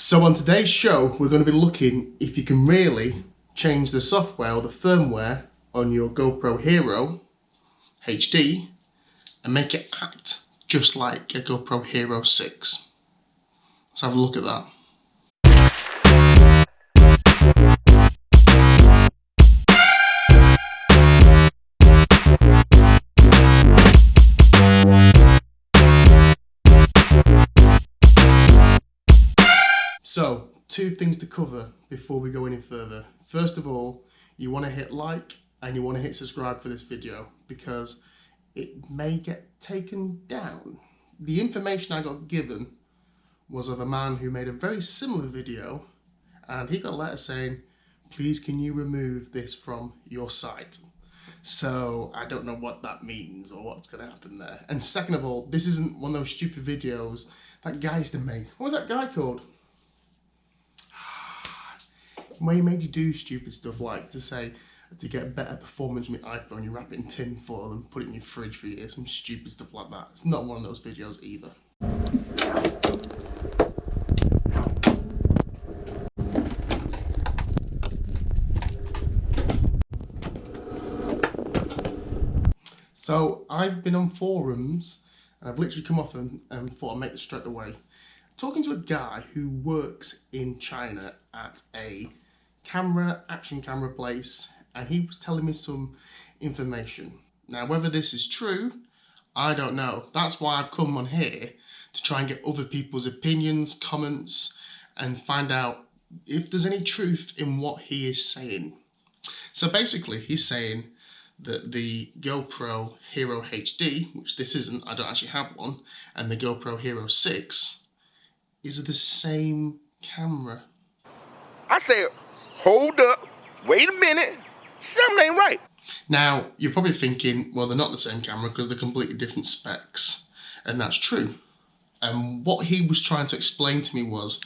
So on today's show, we're going to be looking if you can really change the software or the firmware on your GoPro Hero HD and make it act just like a GoPro Hero 6. Let's have a look at that. So, two things to cover before we go any further. First of all, you want to hit like and you want to hit subscribe for this video because it may get taken down. The information I got given was of a man who made a very similar video and he got a letter saying, please can you remove this from your site? So I don't know what that means or what's going to happen there. And second of all, this isn't one of those stupid videos that guy used to make. What was that guy called? Where he made you do stupid stuff like to get better performance from your iPhone, you wrap it in tin foil and put it in your fridge for years, some stupid stuff like that. It's not one of those videos either. So I've been on forums and I've literally come off and thought I'd make this straight away. Talking to a guy who works in China at a action camera place, and he was telling me some information. Now whether this is true, I don't know. That's why I've come on here to try and get other people's opinions, comments, and find out if there's any truth in what he is saying. So basically he's saying that the GoPro Hero HD, which this isn't, I don't actually have one, and the GoPro Hero 6 is the same camera. I said, hold up, wait a minute, something ain't right. Now, you're probably thinking, well, they're not the same camera because they're completely different specs. And that's true. And what he was trying to explain to me was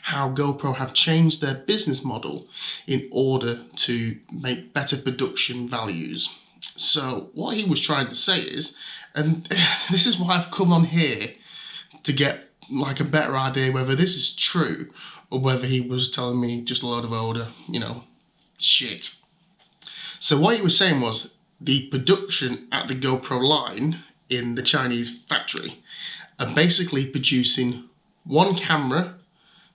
how GoPro have changed their business model in order to make better production values. So what he was trying to say is, and this is why I've come on here to get like a better idea whether this is true or whether he was telling me just a load of older, shit. So what he was saying was the production at the GoPro line in the Chinese factory are basically producing one camera,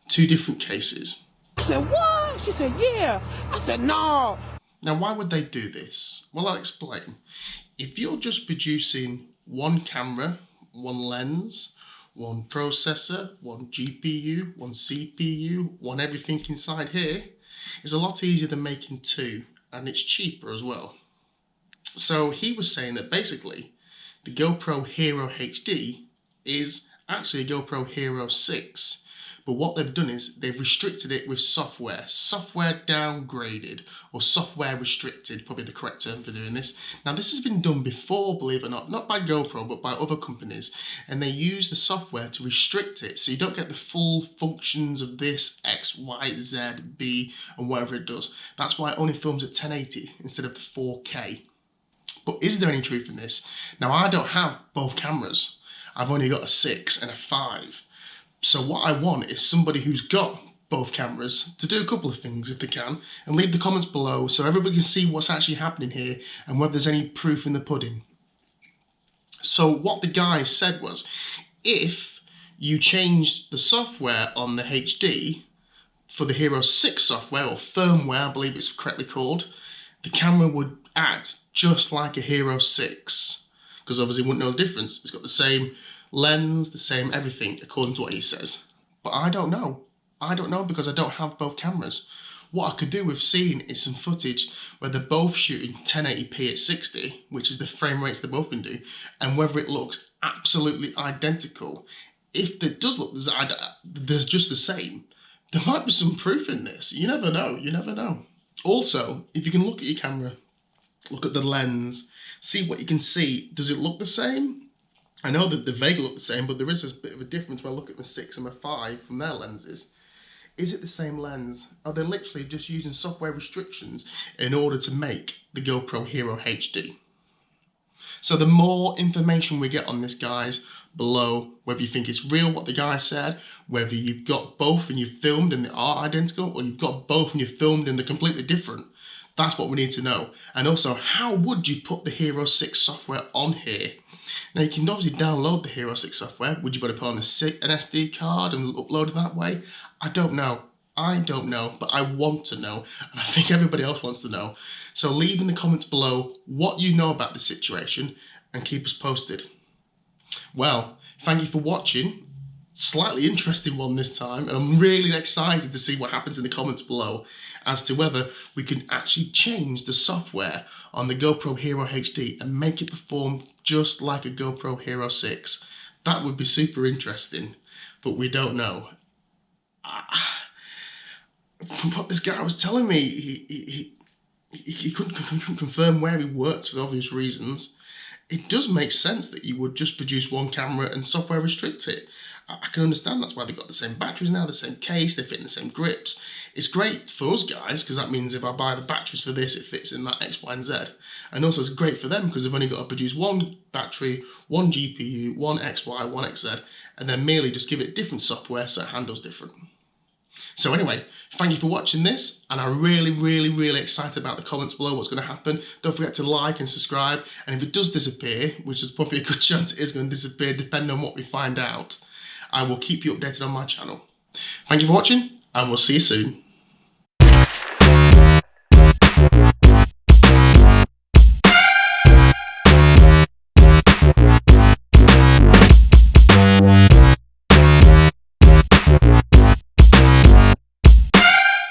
two different cases. I said, what? She said, yeah. I said, no. Now, why would they do this? Well, I'll explain. If you're just producing one camera, one lens, one processor, one GPU, one CPU, one everything inside here, it's a lot easier than making two, and it's cheaper as well. So he was saying that basically the GoPro Hero HD is actually a GoPro Hero 6, but what they've done is they've restricted it with software downgraded, or software restricted, probably the correct term for doing this. Now this has been done before, believe it or not by GoPro, but by other companies, and they use the software to restrict it so you don't get the full functions of this X, Y, Z, B, and whatever it does. That's why it only films at 1080 instead of the 4K. But is there any truth in this? Now I don't have both cameras. I've only got a 6 and a 5. So what I want is somebody who's got both cameras to do a couple of things if they can, and leave the comments below so everybody can see what's actually happening here and whether there's any proof in the pudding. So what the guy said was, if you changed the software on the HD for the Hero 6 software, or firmware I believe it's correctly called, the camera would act just like a Hero 6, because obviously you wouldn't know the difference. It's got the same lens, the same everything, according to what he says. But I don't know. I don't know because I don't have both cameras. What I could do with seeing is some footage where they're both shooting 1080p at 60, which is the frame rates they've both been doing, and whether it looks absolutely identical. If it does look there's just the same, there might be some proof in this. You never know, you never know. Also, if you can look at your camera, look at the lens, see what you can see, does it look the same? I know that the vaguely look the same, but there is a bit of a difference when I look at my 6 and my 5 from their lenses. Is it the same lens? Are they literally just using software restrictions in order to make the GoPro Hero HD? So the more information we get on this, guys, below whether you think it's real what the guy said, whether you've got both and you've filmed and they are identical, or you've got both and you've filmed and they're completely different. That's what we need to know. And also, how would you put the Hero 6 software on here? Now, you can obviously download the Hero 6 software. Would you better put on an SD card and upload it that way? I don't know. I don't know, but I want to know, and I think everybody else wants to know. So leave in the comments below what you know about the situation and keep us posted. Well, thank you for watching. Slightly interesting one this time, and I'm really excited to see what happens in the comments below as to whether we can actually change the software on the GoPro Hero HD and make it perform just like a GoPro Hero 6. That would be super interesting, but we don't know. From what this guy was telling me, he couldn't confirm where he works for obvious reasons. It does make sense that you would just produce one camera and software restrict it. I can understand that's why they've got the same batteries now, the same case, they fit in the same grips. It's great for us guys, because that means if I buy the batteries for this, it fits in that X, Y, and Z. And also it's great for them, because they've only got to produce one battery, one GPU, one XY, one XZ, and then merely just give it different software so it handles different. So anyway, thank you for watching this, and I'm really excited about the comments below, what's going to happen. Don't forget to like and subscribe, and if it does disappear, which is probably a good chance it is going to disappear depending on what we find out, I will keep you updated on my channel. Thank you for watching, and we'll see you soon.